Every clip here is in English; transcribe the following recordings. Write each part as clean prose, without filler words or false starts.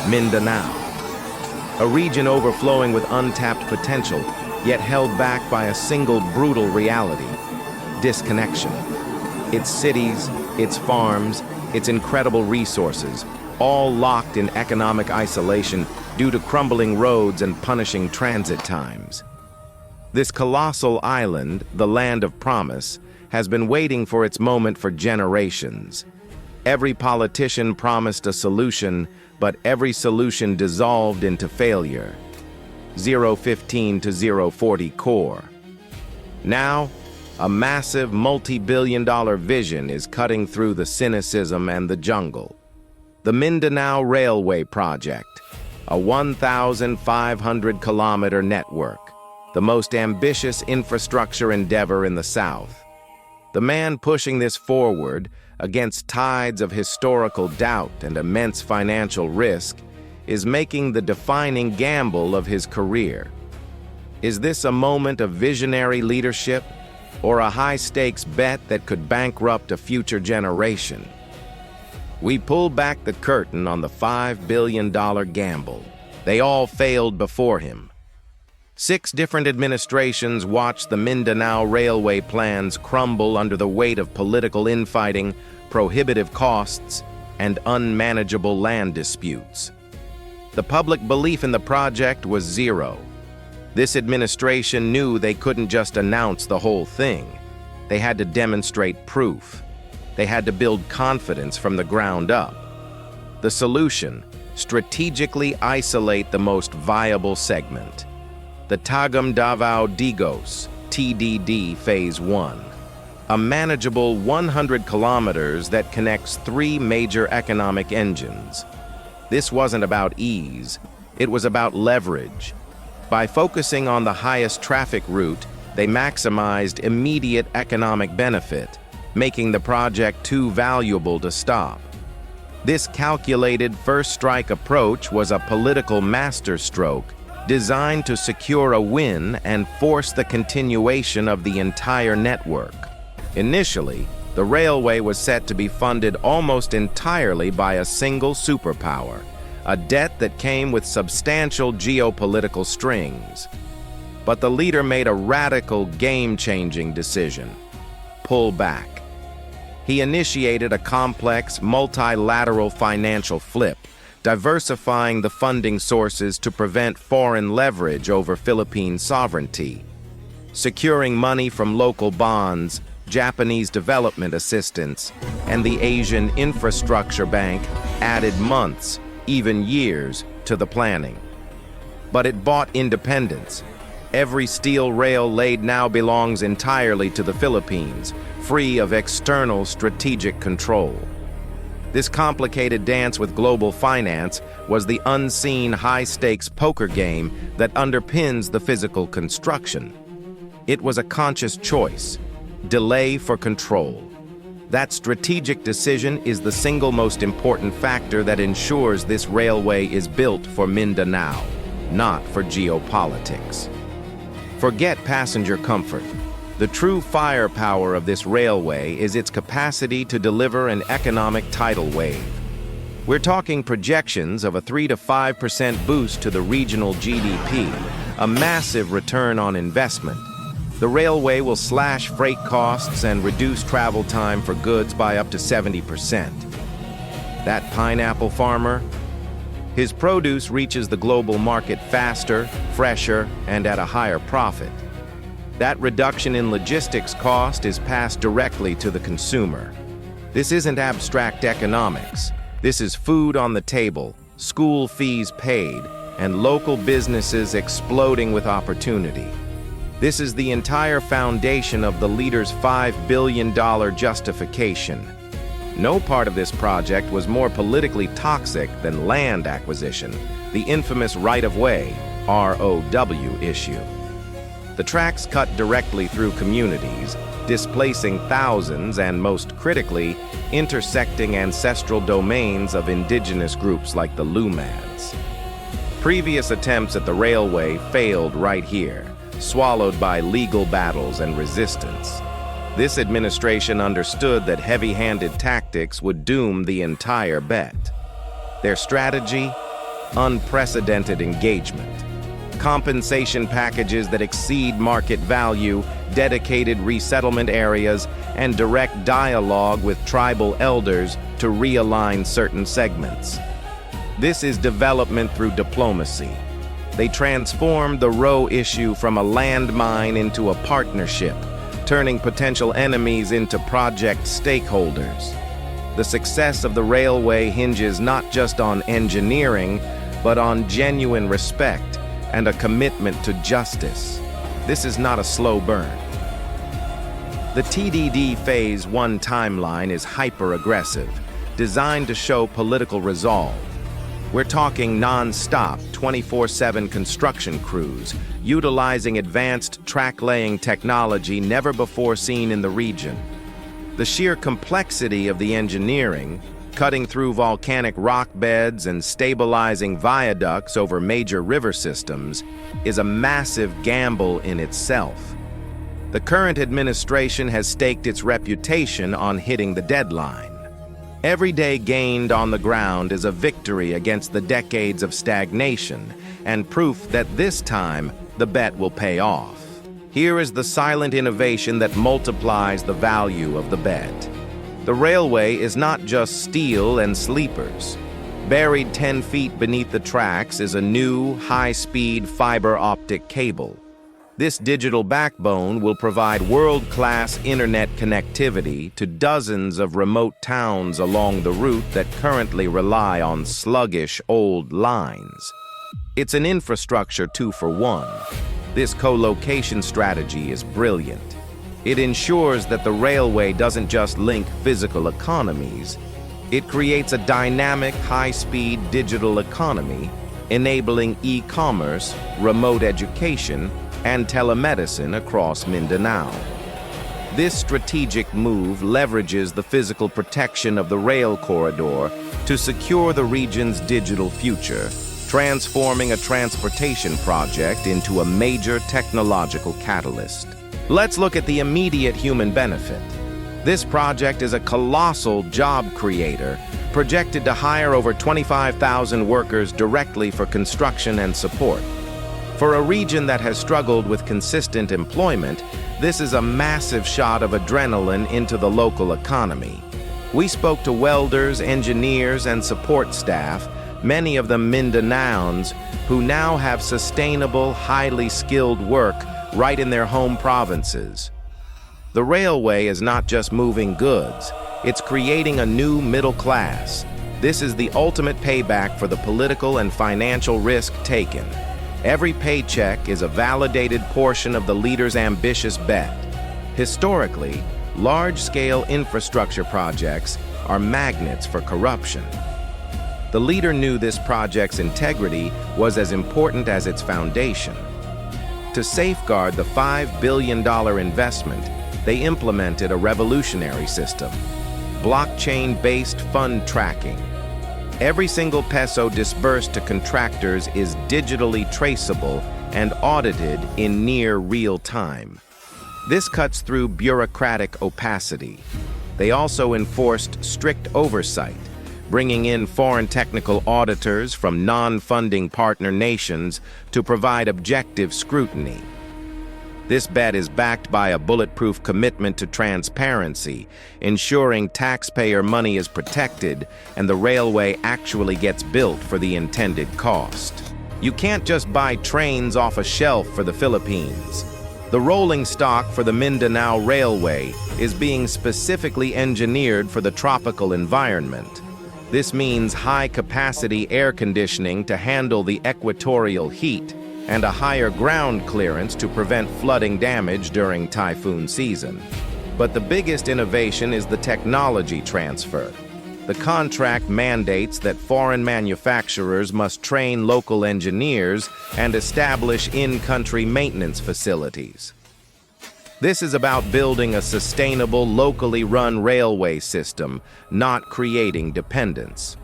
Mindanao, a region overflowing with untapped potential, yet held back by a single brutal reality: disconnection. Its cities, its farms, its incredible resources, all locked in economic isolation due to crumbling roads and punishing transit times. This colossal island, the land of promise, has been waiting for its moment for generations. Every politician promised a solution, but every solution dissolved into failure. 015 to 040 core. Now, a massive multi-billion-dollar vision is cutting through the cynicism and the jungle. The Mindanao Railway Project, a 1,500-kilometer network, the most ambitious infrastructure endeavor in the South. The man pushing this forward, against tides of historical doubt and immense financial risk, is making the defining gamble of his career. Is this a moment of visionary leadership, or a high-stakes bet that could bankrupt a future generation? We pull back the curtain on the $5 billion gamble. They all failed before him. 6 different administrations watched the Mindanao Railway plans crumble under the weight of political infighting, prohibitive costs, and unmanageable land disputes. The public belief in the project was zero. This administration knew they couldn't just announce the whole thing. They had to demonstrate proof. They had to build confidence from the ground up. The solution: strategically isolate the most viable segment. The Tagum-Davao-Digos, TDD Phase 1. A manageable 100 kilometers that connects 3 major economic engines. This wasn't about ease, it was about leverage. By focusing on the highest traffic route, they maximized immediate economic benefit, making the project too valuable to stop. This calculated first-strike approach was a political masterstroke designed to secure a win and force the continuation of the entire network. Initially, the railway was set to be funded almost entirely by a single superpower, a debt that came with substantial geopolitical strings. But the leader made a radical, game-changing decision: pull back. He initiated a complex, multi-lateral financial flip, diversifying the funding sources to prevent foreign leverage over Philippine sovereignty. Securing money from local bonds, Japanese development assistance, and the Asian Infrastructure Bank added months, even years, to the planning. But it bought independence. Every steel rail laid now belongs entirely to the Philippines, free of external strategic control. This complicated dance with global finance was the unseen high-stakes poker game that underpins the physical construction. It was a conscious choice: delay for control. That strategic decision is the single most important factor that ensures this railway is built for Mindanao, not for geopolitics. Forget passenger comfort. The true firepower of this railway is its capacity to deliver an economic tidal wave. We're talking projections of a 3 to 5% boost to the regional GDP, a massive return on investment. The railway will slash freight costs and reduce travel time for goods by up to 70%. That pineapple farmer? His produce reaches the global market faster, fresher, and at a higher profit. That reduction in logistics cost is passed directly to the consumer. This isn't abstract economics. This is food on the table, school fees paid, and local businesses exploding with opportunity. This is the entire foundation of the leader's $5 billion justification. No part of this project was more politically toxic than land acquisition, the infamous right-of-way, ROW issue. The tracks cut directly through communities, displacing thousands and, most critically, intersecting ancestral domains of indigenous groups like the Lumads. Previous attempts at the railway failed right here, swallowed by legal battles and resistance. This administration understood that heavy-handed tactics would doom the entire bet. Their strategy? unprecedented engagement. Compensation packages that exceed market value, dedicated resettlement areas, and direct dialogue with tribal elders to realign certain segments. This is development through diplomacy. They transformed the row issue from a landmine into a partnership, turning potential enemies into project stakeholders. The success of the railway hinges not just on engineering, but on genuine respect and a commitment to justice. This is not a slow burn. The TDD Phase 1 timeline is hyper-aggressive, designed to show political resolve. We're talking non-stop, 24/7 construction crews, utilizing advanced track-laying technology never before seen in the region. The sheer complexity of the engineering, cutting through volcanic rock beds and stabilizing viaducts over major river systems, is a massive gamble in itself. The current administration has staked its reputation on hitting the deadline. Every day gained on the ground is a victory against the decades of stagnation, and proof that this time the bet will pay off. Here is the silent innovation that multiplies the value of the bet. The railway is not just steel and sleepers. Buried 10 feet beneath the tracks is a new, high-speed fiber optic cable. This digital backbone will provide world-class internet connectivity to dozens of remote towns along the route that currently rely on sluggish old lines. It's an infrastructure 2-for-1. This co-location strategy is brilliant. It ensures that the railway doesn't just link physical economies. It creates a dynamic, high-speed digital economy, enabling e-commerce, remote education, and telemedicine across Mindanao. This strategic move leverages the physical protection of the rail corridor to secure the region's digital future, transforming a transportation project into a major technological catalyst. Let's look at the immediate human benefit. This project is a colossal job creator, projected to hire over 25,000 workers directly for construction and support. For a region that has struggled with consistent employment, this is a massive shot of adrenaline into the local economy. We spoke to welders, engineers, and support staff, many of them Mindanaoans, who now have sustainable, highly skilled work right in their home provinces. The railway is not just moving goods, it's creating a new middle class. This is the ultimate payback for the political and financial risk taken. Every paycheck is a validated portion of the leader's ambitious bet. Historically, large-scale infrastructure projects are magnets for corruption. The leader knew this project's integrity was as important as its foundation. To safeguard the $5 billion investment, they implemented a revolutionary system: blockchain-based fund tracking. Every single peso disbursed to contractors is digitally traceable and audited in near real time. This cuts through bureaucratic opacity. They also enforced strict oversight, bringing in foreign technical auditors from non-funding partner nations to provide objective scrutiny. This bet is backed by a bulletproof commitment to transparency, ensuring taxpayer money is protected and the railway actually gets built for the intended cost. You can't just buy trains off a shelf for the Philippines. The rolling stock for the Mindanao Railway is being specifically engineered for the tropical environment. This means high-capacity air conditioning to handle the equatorial heat, and a higher ground clearance to prevent flooding damage during typhoon season. But the biggest innovation is the technology transfer. The contract mandates that foreign manufacturers must train local engineers and establish in-country maintenance facilities. This is about building a sustainable, locally run railway system, not creating dependence.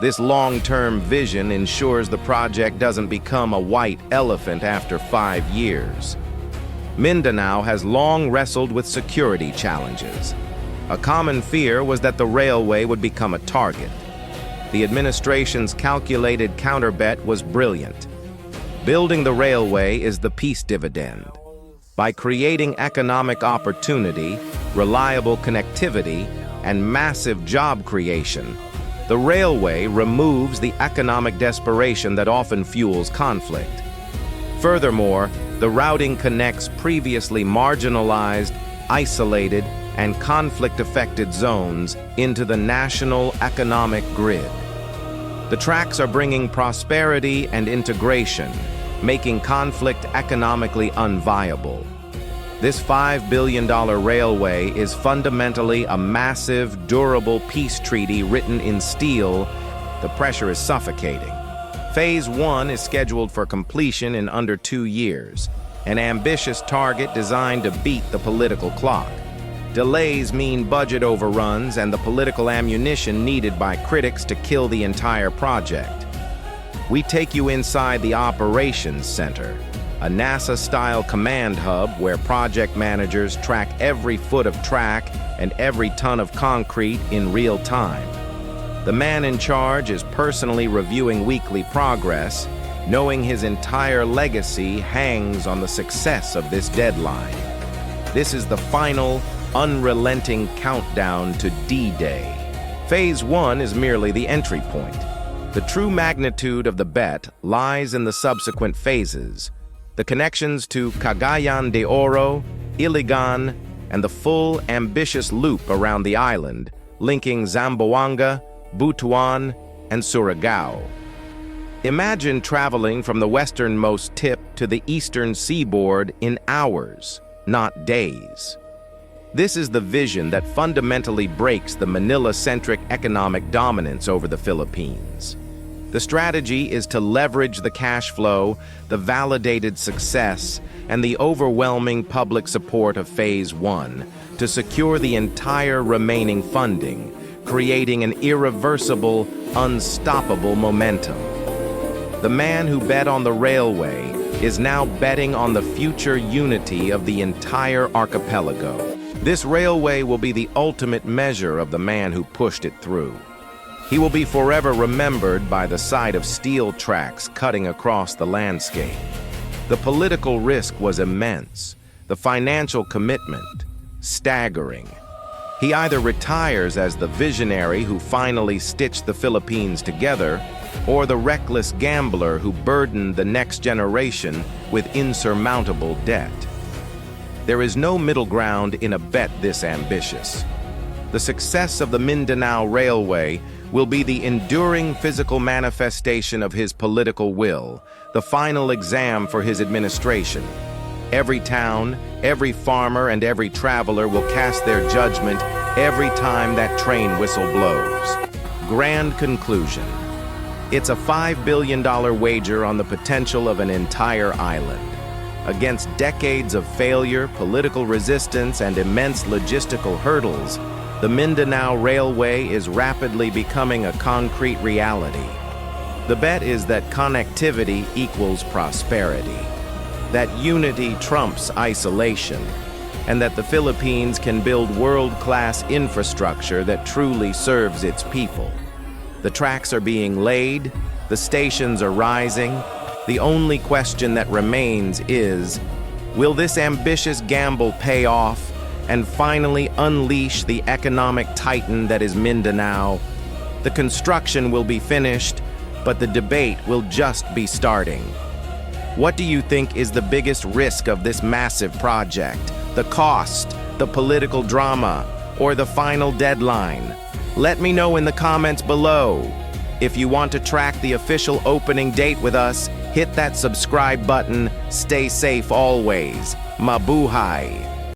This long-term vision ensures the project doesn't become a white elephant after 5 years. Mindanao has long wrestled with security challenges. A common fear was that the railway would become a target. the administration's calculated counterbet was brilliant. Building the railway is the peace dividend. By creating economic opportunity, reliable connectivity, and massive job creation, the railway removes the economic desperation that often fuels conflict. Furthermore, the routing connects previously marginalized, isolated, and conflict-affected zones into the national economic grid. The tracks are bringing prosperity and integration, making conflict economically unviable. This $5 billion railway is fundamentally a massive, durable peace treaty written in steel. The pressure is suffocating. Phase 1 is scheduled for completion in under 2 years, an ambitious target designed to beat the political clock. Delays mean budget overruns and the political ammunition needed by critics to kill the entire project. We take you inside the Operations Center, a NASA-style command hub where project managers track every foot of track and every ton of concrete in real time. The man in charge is personally reviewing weekly progress, knowing his entire legacy hangs on the success of this deadline. This is the final, unrelenting countdown to D-Day. Phase 1 is merely the entry point. The true magnitude of the bet lies in the subsequent phases, the connections to Cagayan de Oro, Iligan, and the full, ambitious loop around the island, linking Zamboanga, Butuan, and Surigao. Imagine traveling from the westernmost tip to the eastern seaboard in hours, not days. This is the vision that fundamentally breaks the Manila-centric economic dominance over the Philippines. The strategy is to leverage the cash flow, the validated success, and the overwhelming public support of Phase 1 to secure the entire remaining funding, creating an irreversible, unstoppable momentum. The man who bet on the railway is now betting on the future unity of the entire archipelago. This railway will be the ultimate measure of the man who pushed it through. He will be forever remembered by the sight of steel tracks cutting across the landscape. The political risk was immense, the financial commitment staggering. He either retires as the visionary who finally stitched the Philippines together, or the reckless gambler who burdened the next generation with insurmountable debt. There is no middle ground in a bet this ambitious. The success of the Mindanao Railway will be the enduring physical manifestation of his political will, the final exam for his administration. Every town, every farmer, and every traveler will cast their judgment every time that train whistle blows. Grand conclusion. It's a $5 billion wager on the potential of an entire island. Against decades of failure, political resistance, and immense logistical hurdles, the Mindanao Railway is rapidly becoming a concrete reality. The bet is that connectivity equals prosperity, that unity trumps isolation, and that the Philippines can build world-class infrastructure that truly serves its people. The tracks are being laid, the stations are rising. The only question that remains is, will this ambitious gamble pay off and finally unleash the economic titan that is Mindanao? The construction will be finished, but the debate will just be starting. What do you think is the biggest risk of this massive project? The cost, the political drama, or the final deadline? Let me know in the comments below. If you want to track the official opening date with us, hit that subscribe button. Stay safe always. Mabuhay!